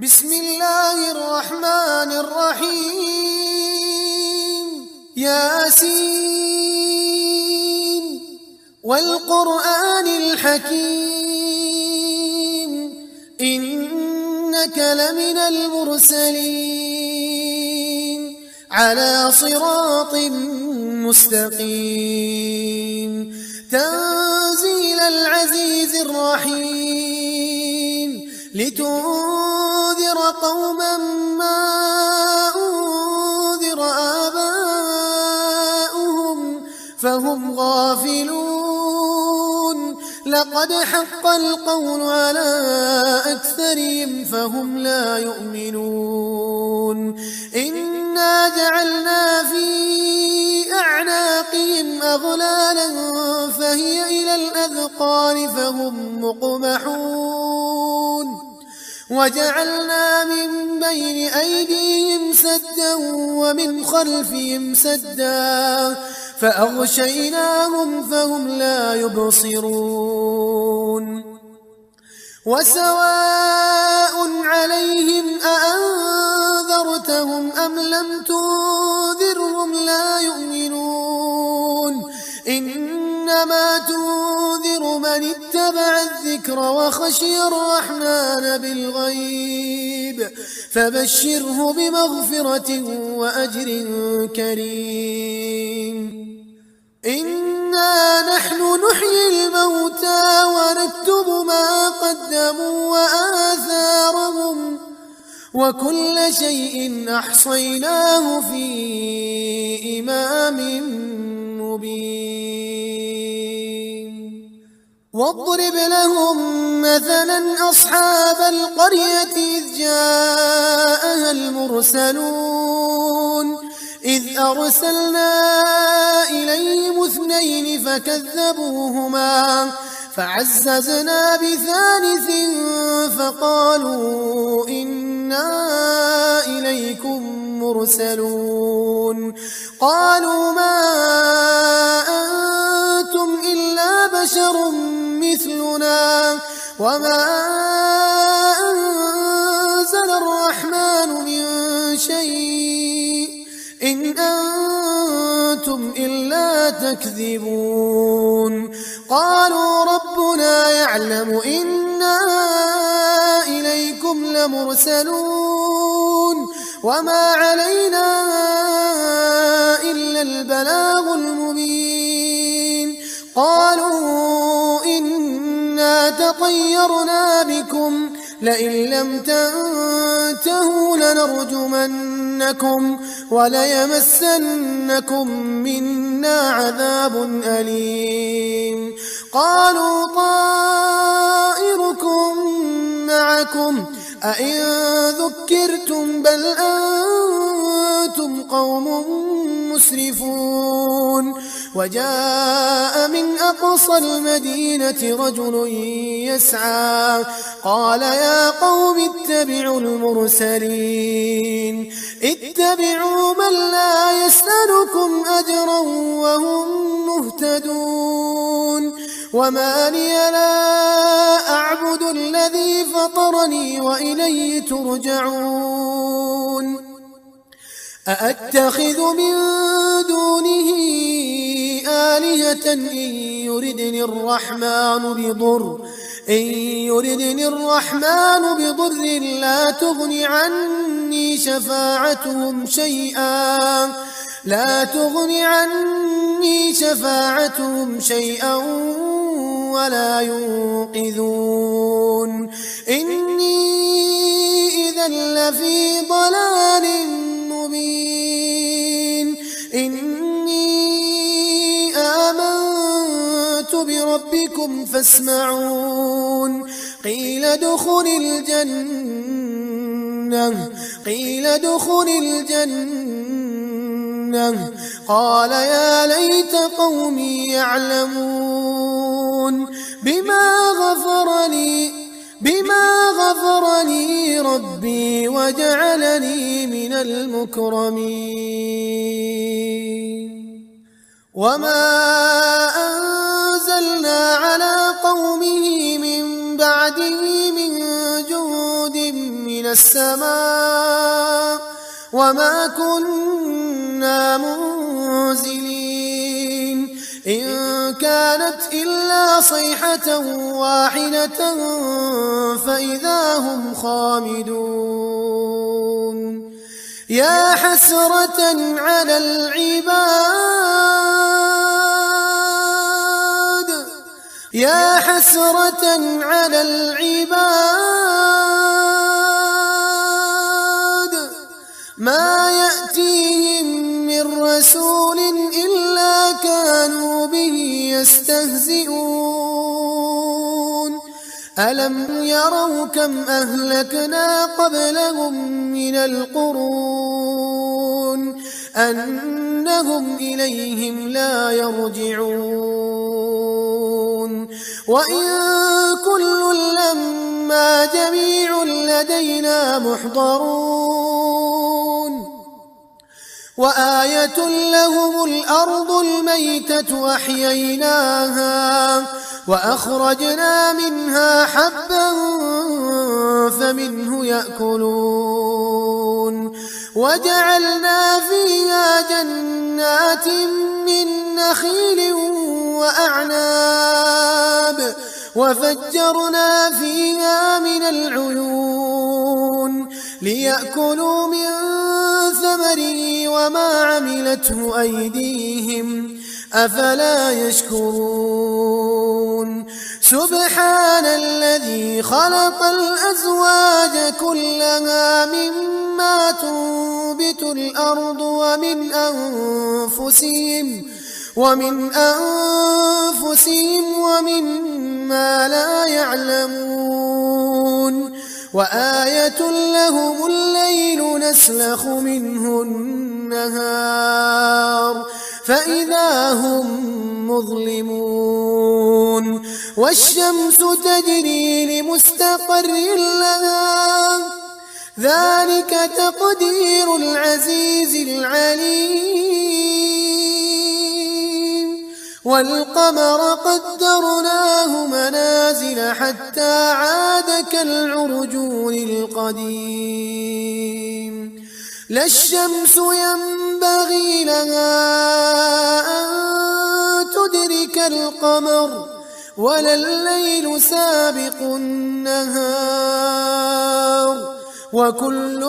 بسم الله الرحمن الرحيم ياسين والقرآن الحكيم إنك لمن المرسلين على صراط مستقيم تنزيل العزيز الرحيم لتنذر قوما ما أنذر آباؤهم فهم غافلون لقد حق القول على أكثرهم فهم لا يؤمنون إنا جعلنا في أعناقهم أغلالا فهي إلى الأذقان فهم مقمحون وجعلنا من بين أيديهم سدا ومن خلفهم سدا فأغشيناهم فهم لا يبصرون وسواء عليهم أأنذرتهم أم لم تنذرهم لا يؤمنون إنما تنذر من اتبع الذكر وخشي الرحمن بالغيب فبشره بمغفرة وأجر كريم إنا نحن نحيي الموتى ونكتب ما قدموا وآثارهم وكل شيء أحصيناه في إمام مبين واضرب لهم مثلا أصحاب القرية إذ جاءها المرسلون إذ أرسلنا إليهم اثنين فكذبوهما فعززنا بثالث فقالوا إنا إليكم مرسلون قالوا ما أنتم إلا بشر مثلنا وما أنزل الرحمن من شيء إن أنتم إلا تكذبون قالوا ربنا يعلم إنا إليكم لمرسلون وما علينا إلا البلاغ المبين قالوا إنا تطيرنا بكم لئن لم تنتهوا لنرجمنكم وليمسنكم منا عذاب أليم قالوا طائركم معكم أئن ذكرتم بل أنتم قوم مسرفون وجاء من أقصى المدينة رجل يسعى قال يا قوم اتبعوا المرسلين اتبعوا من لا يسألكم أجرا وهم مهتدون وما لي لا أعبد الذي فطرني وإليه ترجعون أأتخذ من دونه آلهة إن يردني الرحمن بضر لا تغن عني شفاعتهم شيئا ولا ينقذون إني إذا لفي ضلال مبين إني آمنت بربكم فاسمعون قيل ادخل الجنة قال يا ليت قومي يعلمون بما غفر لي ربي وجعلني من المكرمين وما أنزلنا على قومه من بعده من جند جنود من السماء وما كنا منزلين إن كانت إلا صيحة واحدة فإذا هم خامدون يا حسرة على العباد يا حسرة على العباد ما يأتيهم من رسول إلا كانوا به يستهزئون ألم يروا كم أهلكنا قبلهم من القرون أنهم إليهم لا يرجعون وإن كل لما جميع لدينا محضرون وآية لهم الأرض الميتة أحييناها وأخرجنا منها حبا فمنه يأكلون وجعلنا فيها جنات من نخيل وأعناب وفجرنا فيها من العيون ليأكلوا من ثمره وما عملته أيديهم أفلا يشكرون سبحان الذي خلق الأزواج كلها مما تنبت الأرض ومن أنفسهم ومما لا يعلمون وآية لهم الليل نسلخ منه النهار فإذا هم مظلمون والشمس تجري لمستقر لها ذلك تقدير العزيز العليم والقمر قدرناه منازل حتى عاد كالعرجون القديم لا الشمس ينبغي لها أن تدرك القمر ولا الليل سابق النهار وكل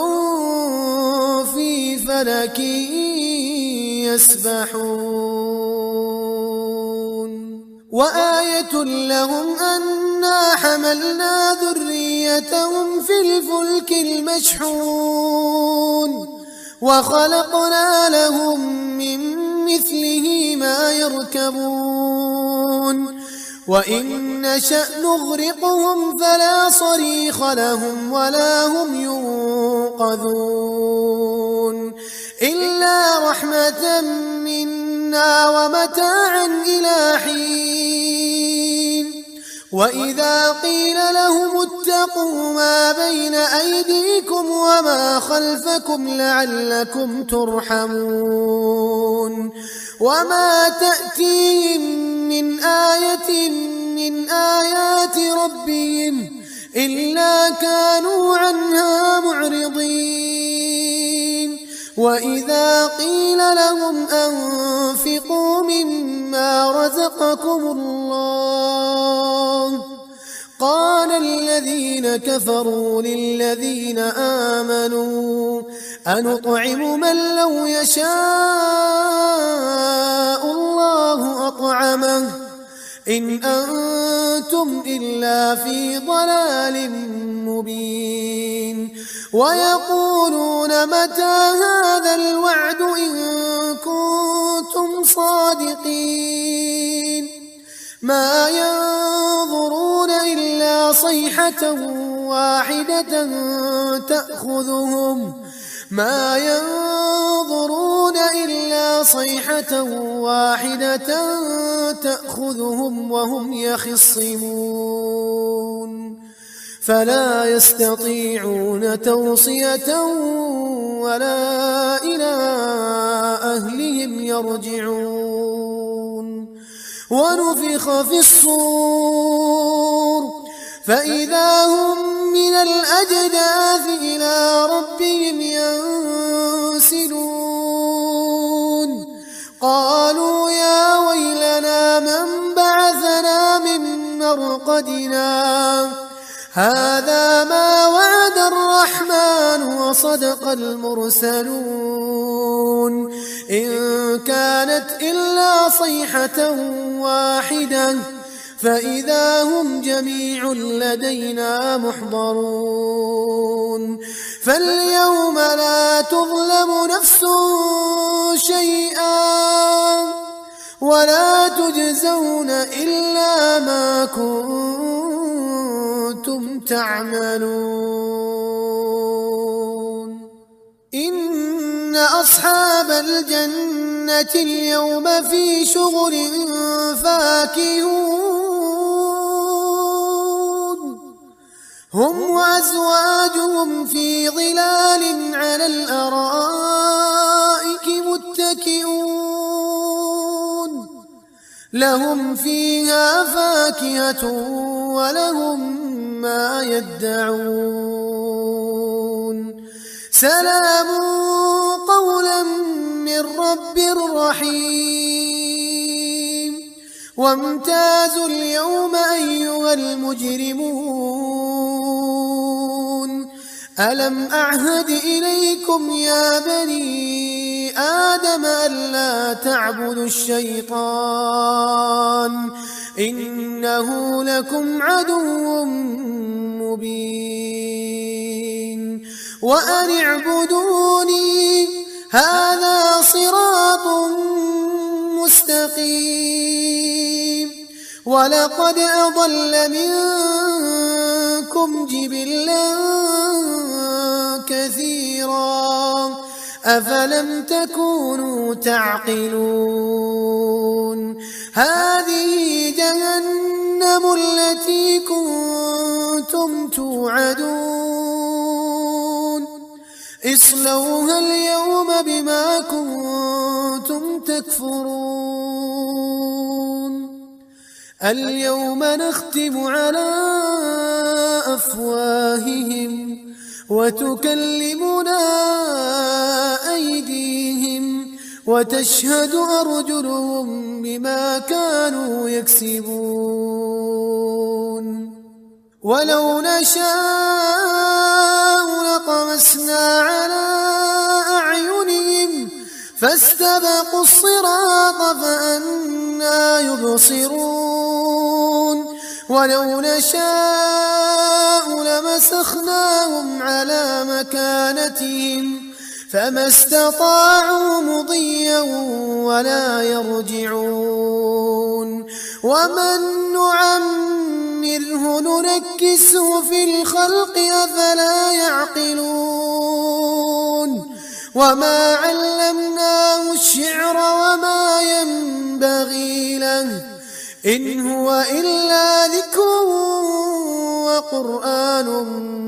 في فلك يسبحون وآية لهم أنا حملنا ذريتهم في الفلك المشحون وخلقنا لهم من مثله ما يركبون وإن نشأ نغرقهم فلا صريخ لهم ولا هم ينقذون إلا رحمة منا ومتاعا إلى حين وإذا قيل لهم اتقوا ما بين أيديكم وما خلفكم لعلكم ترحمون وما تأتيهم من آية من آيات ربهم إلا كانوا عنها معرضين وإذا قيل لهم أنفقوا مما رزقكم الله قال الذين كفروا للذين آمنوا أنطعم من لو يشاء الله أطعمه إن أنتم إلا في ضلال مبين ويقولون متى هذا الوعد إن كنتم صادقين ما ينظرون إلا صيحة واحدة تأخذهم وهم يخصمون فلا يستطيعون توصية ولا إلى أهلهم يرجعون ونفخ في الصور فإذا هم من الأجداث إلى ربهم ينسلون قالوا يا ويلنا من بعثنا من مرقدنا هذا ما وعد الرحمن وصدق المرسلون إن كانت إلا صيحة واحدة فإذا هم جميع لدينا محضرون فاليوم لا تظلم نفس شيئا ولا تجزون إلا ما كنتم تعملون إن أصحاب الجنة اليوم في شغل فاكهون هم وأزواجهم في ظلال على الأرائك متكئون لهم فيها فاكهة ولهم ما يدعون سلام قولا من رب رحيم وامتازوا اليوم أيها المجرمون ألم أعهد إليكم يا بني آدم ألا تعبدوا الشيطان إنه لكم عدو مبين وأن اعبدوني هذا صراط مستقيم ولقد أضل منكم جبلا كثيرا أفلم تكونوا تعقلون هذه جهنم التي كنتم توعدون اصلوها اليوم بما كنتم تكفرون اليوم نختم على أفواههم وتكلمنا أيديهم وتشهد أرجلهم بما كانوا يكسبون ولو نشاء لطمسنا على أعينهم فاستبقوا الصراط فأنى يبصرون ولو نشاء لمسخناهم على مكانتهم فما استطاعوا مضيا ولا يرجعون ومن نعمره ننكسه في الخلق أفلا يعقلون وما علمناه الشعر وما ينبغي له إن هو إلا ذكر وقرآن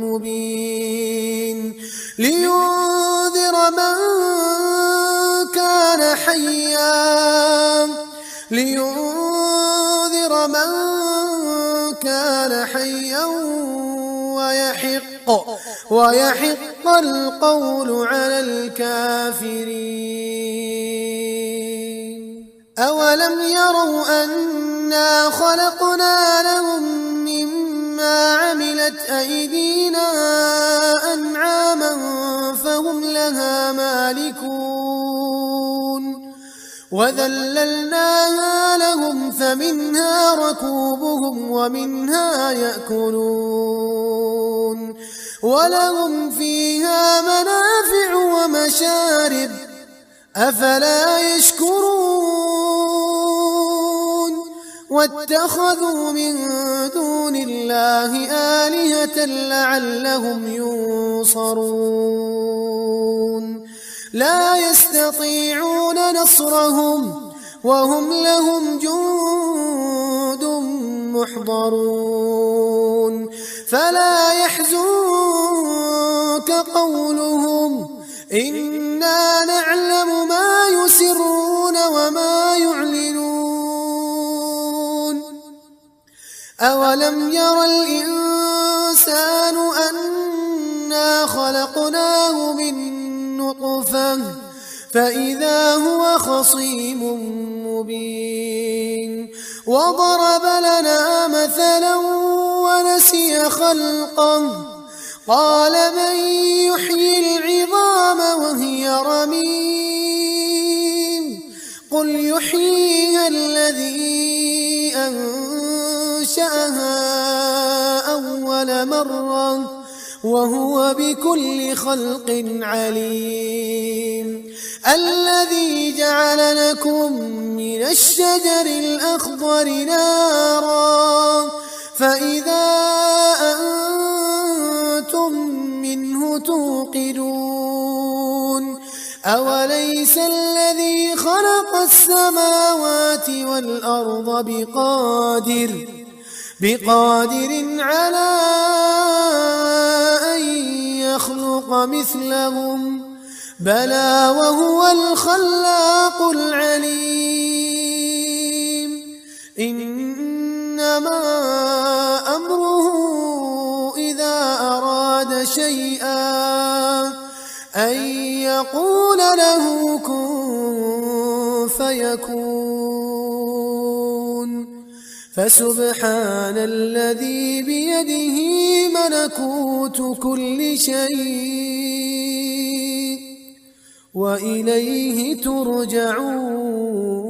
مبين لينذر من كان حيا ويحق القول على الكافرين أولم يروا أنا خلقنا لهم مما عملت أيدينا أنعاما فهم لها مالكون وذللناها لهم فمنها ركوبهم ومنها يأكلون ولهم فيها منافع ومشارب أفلا يشكرون واتخذوا من دون الله آلهة لعلهم ينصرون لا يستطيعون نصرهم وهم لهم جند محضرون فلا يحزنك قولهم إنا نعلم ما يسرون وما يعلنون أولم ير الإنسان أنا خلقناه من نطفة فإذا هو خصيم مبين وضرب لنا مثلا ونسي خلقه قال من يحيي العظام وهي رميم قل يحييها الذي أنشأها أول مرة وهو بكل خلق عليم الذي جعل لكم من الشجر الأخضر نارا فإذا أنتم منه توقدون أوليس الذي خلق السماوات والأرض بقادر على أن يخلق مثلهم بلى وهو الخلاق العليم إنما أمره إذا أراد شيئا أن يقول له كن فيكون فسبحان الذي بيده ملكوت كل شيء وإليه ترجعون